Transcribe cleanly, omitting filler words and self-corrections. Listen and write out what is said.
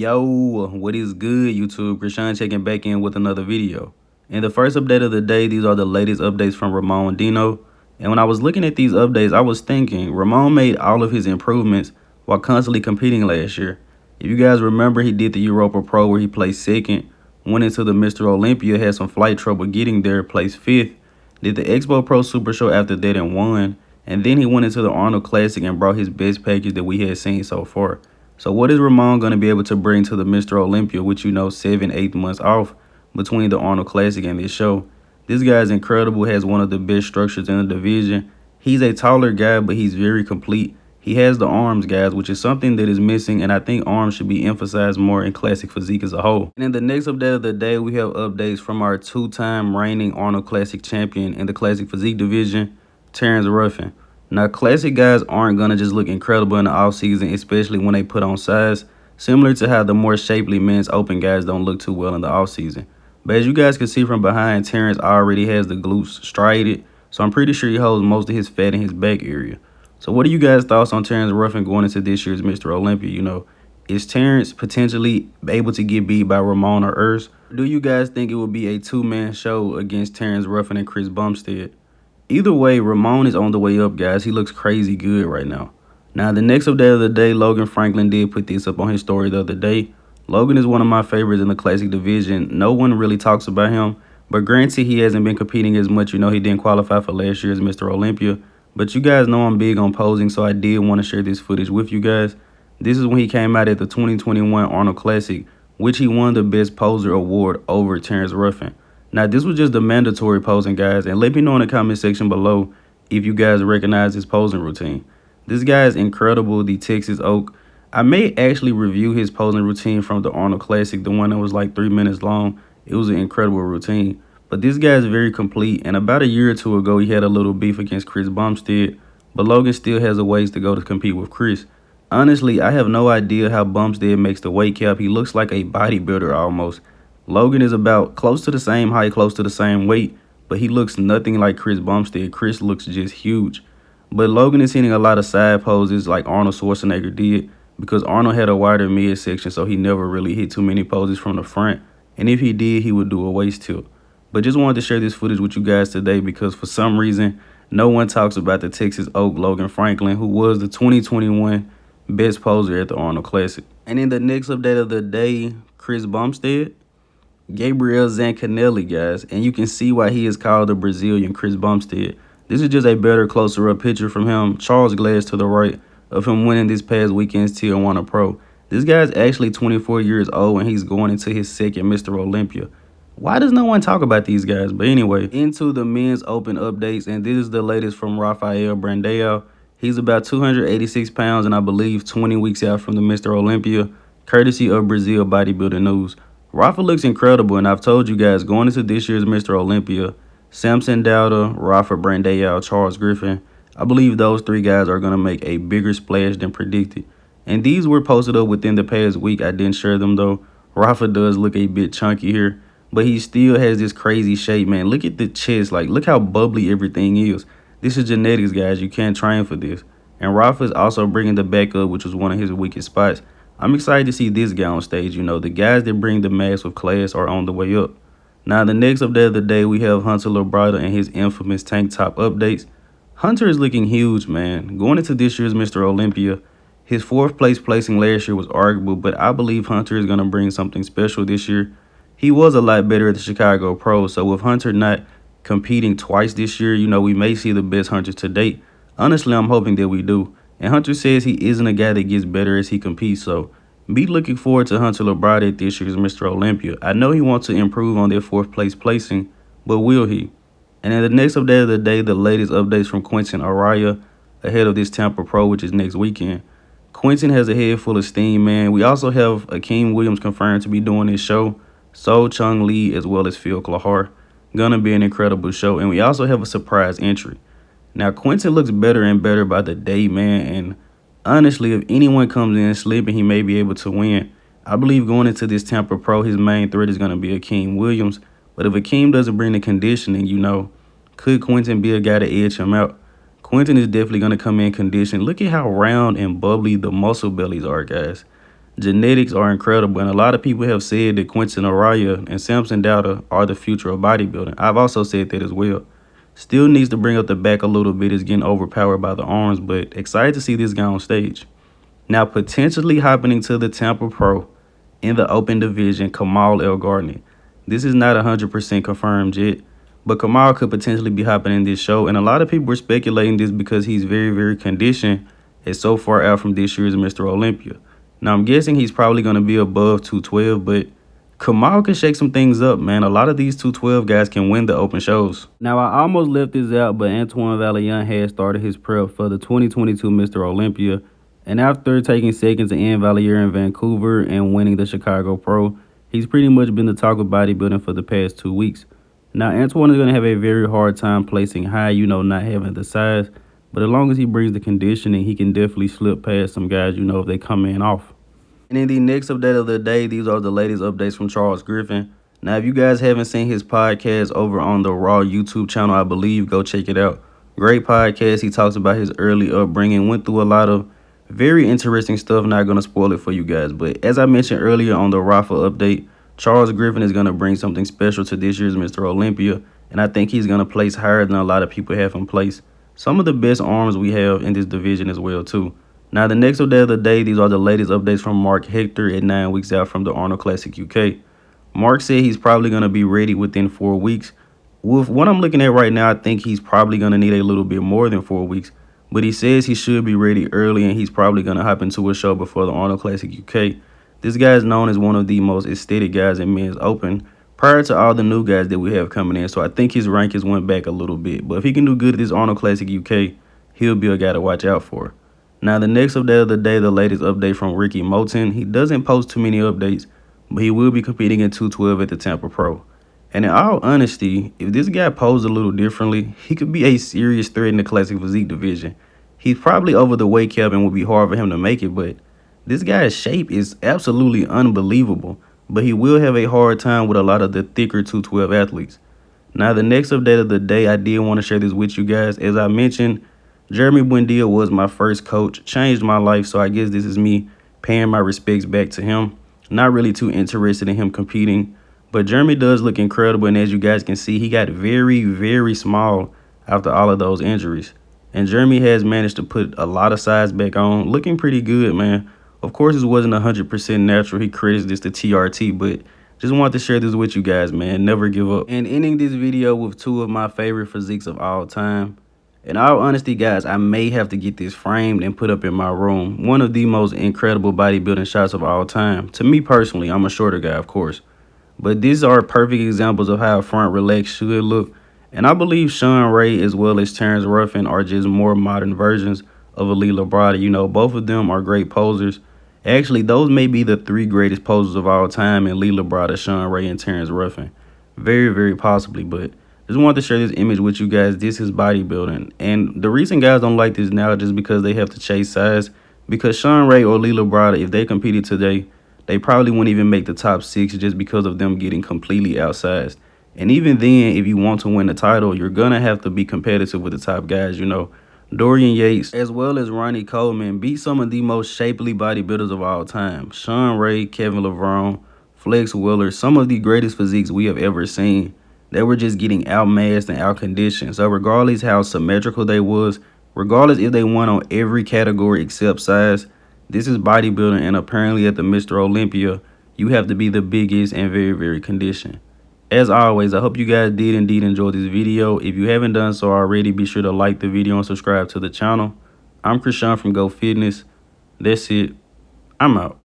Yo, what is good, YouTube? Krishan checking back in with another video. In the first update of the day, these are the latest updates from Ramon Dino. And when I was looking at these updates, I was thinking Ramon made all of his improvements while constantly competing last year. If you guys remember, he did the Europa Pro where he placed second, went into the Mr. Olympia, had some flight trouble getting there, placed fifth, did the Expo Pro Super Show after that and won. And then he went into the Arnold Classic and brought his best package that we had seen so far. So what is Ramon going to be able to bring to the Mr. Olympia, which 7-8 months off between the Arnold Classic and this show? This guy is incredible, has one of the best structures in the division. He's a taller guy, but he's very complete. He has the arms, guys, which is something that is missing, and I think arms should be emphasized more in classic physique as a whole. And in the next update of the day, we have updates from our two-time reigning Arnold Classic champion in the classic physique division, Terrence Ruffin. Now, classic guys aren't going to just look incredible in the offseason, especially when they put on size, similar to how the more shapely men's open guys don't look too well in the offseason. But as you guys can see from behind, Terrence already has the glutes strided, so I'm pretty sure he holds most of his fat in his back area. So what are you guys' thoughts on Terrence Ruffin going into this year's Mr. Olympia? Is Terrence potentially able to get beat by Ramon or Urs? Do you guys think it will be a two-man show against Terrence Ruffin and Chris Bumstead? Either way, Ramon is on the way up, guys. He looks crazy good right now. Now, the next update of the day, Logan Franklin did put this up on his story the other day. Logan is one of my favorites in the classic division. No one really talks about him, but granted, he hasn't been competing as much. He didn't qualify for last year's Mr. Olympia. But you guys know I'm big on posing, so I did want to share this footage with you guys. This is when he came out at the 2021 Arnold Classic, which he won the Best Poser Award over Terrence Ruffin. Now, this was just the mandatory posing, guys, and let me know in the comment section below if you guys recognize his posing routine. This guy is incredible, the Texas Oak. I may actually review his posing routine from the Arnold Classic, the one that was like 3 minutes long. It was an incredible routine. But this guy is very complete, and about a year or two ago, he had a little beef against Chris Bumstead, but Logan still has a ways to go to compete with Chris. Honestly, I have no idea how Bumstead makes the weight cap. He looks like a bodybuilder almost. Logan is about close to the same height, close to the same weight, but he looks nothing like Chris Bumstead. Chris looks just huge. But Logan is hitting a lot of side poses like Arnold Schwarzenegger did, because Arnold had a wider midsection, so he never really hit too many poses from the front. And if he did, he would do a waist tilt. But just wanted to share this footage with you guys today because for some reason, no one talks about the Texas Oak Logan Franklin, who was the 2021 best poser at the Arnold Classic. And in the next update of the day, Chris Bumstead, Gabriel Zancanelli, guys, and you can see why he is called the Brazilian Chris Bumstead. This is just a better, closer up picture from him. Charles Glass to the right of him winning this past weekend's Tier 1 Pro. This guy's actually 24 years old and he's going into his second Mr. Olympia. Why does no one talk about these guys? But anyway, into the men's open updates, and this is the latest from Rafael Brandão. He's about 286 pounds and I believe 20 weeks out from the Mr. Olympia, courtesy of Brazil Bodybuilding News. Rafa looks incredible, and I've told you guys, going into this year's Mr. Olympia, Samson Dauda, Rafa Brandão, Charles Griffen, I believe those three guys are going to make a bigger splash than predicted. And these were posted up within the past week. I didn't share them, though. Rafa does look a bit chunky here, but he still has this crazy shape, man. Look at the chest. Like, look how bubbly everything is. This is genetics, guys. You can't train for this. And Rafa is also bringing the back up, which was one of his weakest spots. I'm excited to see this guy on stage. The guys that bring the mass with class are on the way up. Now, the next update of the day, we have Hunter Labrada and his infamous tank top updates. Hunter is looking huge, man. Going into this year's Mr. Olympia, his fourth place placing last year was arguable, but I believe Hunter is going to bring something special this year. He was a lot better at the Chicago Pro, so with Hunter not competing twice this year, we may see the best Hunter to date. Honestly, I'm hoping that we do. And Hunter says he isn't a guy that gets better as he competes, so be looking forward to Hunter Labrada at this year's Mr. Olympia. I know he wants to improve on their fourth place placing, but will he? And in the next update of the day, the latest updates from Quinton Eriya ahead of this Tampa Pro, which is next weekend. Quinton has a head full of steam, man. We also have Akeem Williams confirmed to be doing this show, So Chung Lee, as well as Phil Klahar. Gonna be an incredible show, and we also have a surprise entry. Now, Quinton looks better and better by the day, man, and honestly, if anyone comes in slipping, he may be able to win. I believe going into this Tampa Pro, his main threat is going to be Akeem Williams, but if Akeem doesn't bring the conditioning, could Quinton be a guy to edge him out? Quinton is definitely going to come in conditioned. Look at how round and bubbly the muscle bellies are, guys. Genetics are incredible, and a lot of people have said that Quinton Eriya and Samson Dowder are the future of bodybuilding. I've also said that as well. Still needs to bring up the back a little bit, is getting overpowered by the arms, but excited to see this guy on stage. Now, potentially hopping into the Tampa Pro in the open division, Kamal Elgargni. This is not 100% confirmed yet, but Kamal could potentially be hopping in this show, and a lot of people were speculating this because he's very, very conditioned and so far out from this year's Mr. Olympia. Now, I'm guessing he's probably going to be above 212, but Kamal can shake some things up, man. A lot of these 212 guys can win the open shows. Now, I almost left this out, but Antoine Vaillant had started his prep for the 2022 Mr. Olympia, and after taking second to Ian Valliere in Vancouver and winning the Chicago Pro, he's pretty much been the talk of bodybuilding for the past 2 weeks. Now, Antoine is going to have a very hard time placing high, not having the size, but as long as he brings the conditioning, he can definitely slip past some guys, if they come in off. And in the next update of the day, these are the latest updates from Charles Griffen. Now, if you guys haven't seen his podcast over on the Raw YouTube channel, I believe, go check it out. Great podcast. He talks about his early upbringing, went through a lot of very interesting stuff. Not going to spoil it for you guys. But as I mentioned earlier on the Rafa update, Charles Griffen is going to bring something special to this year's Mr. Olympia. And I think he's going to place higher than a lot of people have him place. Some of the best arms we have in this division as well, too. Now, the next update of the day, these are the latest updates from Marc Hector at 9 weeks out from the Arnold Classic UK. Marc said he's probably going to be ready within 4 weeks. With what I'm looking at right now, I think he's probably going to need a little bit more than 4 weeks. But he says he should be ready early, and he's probably going to hop into a show before the Arnold Classic UK. This guy is known as one of the most aesthetic guys in men's open prior to all the new guys that we have coming in. So I think his rank has went back a little bit. But if he can do good at this Arnold Classic UK, he'll be a guy to watch out for. Now, the next update of the day, the latest update from Ricky Moten. He doesn't post too many updates, but he will be competing in 212 at the Tampa Pro. And in all honesty, if this guy posed a little differently, he could be a serious threat in the classic physique division. He's probably over the weight cap and would be hard for him to make it, but this guy's shape is absolutely unbelievable. But he will have a hard time with a lot of the thicker 212 athletes. Now, the next update of the day, I did want to share this with you guys. As I mentioned, Jeremy Buendia was my first coach, changed my life, so I guess this is me paying my respects back to him. Not really too interested in him competing, but Jeremy does look incredible, and as you guys can see, he got very, very small after all of those injuries. And Jeremy has managed to put a lot of size back on, looking pretty good, man. Of course, it wasn't 100% natural. He credits this to TRT, but just wanted to share this with you guys, man. Never give up. And ending this video with 2 of my favorite physiques of all time. In all honesty, guys, I may have to get this framed and put up in my room. One of the most incredible bodybuilding shots of all time. To me personally, I'm a shorter guy, of course. But these are perfect examples of how a front relax should look. And I believe Shawn Ray as well as Terrence Ruffin are just more modern versions of Labrada. Both of them are great posers. Actually, those may be the 3 greatest posers of all time in Labrada, Shawn Ray, and Terrence Ruffin. Very, very possibly, but just wanted to share this image with you guys. This is bodybuilding. And the reason guys don't like this now is just because they have to chase size. Because Shawn Ray or Labrada, if they competed today, they probably wouldn't even make the top 6 just because of them getting completely outsized. And even then, if you want to win the title, you're going to have to be competitive with the top guys. Dorian Yates, as well as Ronnie Coleman, beat some of the most shapely bodybuilders of all time. Shawn Ray, Kevin LeVron, Flex Wheeler, some of the greatest physiques we have ever seen. They were just getting outmassed and outconditioned. So regardless how symmetrical they was, regardless if they won on every category except size, this is bodybuilding, and apparently at the Mr. Olympia, you have to be the biggest and very, very conditioned. As always, I hope you guys did indeed enjoy this video. If you haven't done so already, be sure to like the video and subscribe to the channel. I'm Krishan from Go Fitness. That's it. I'm out.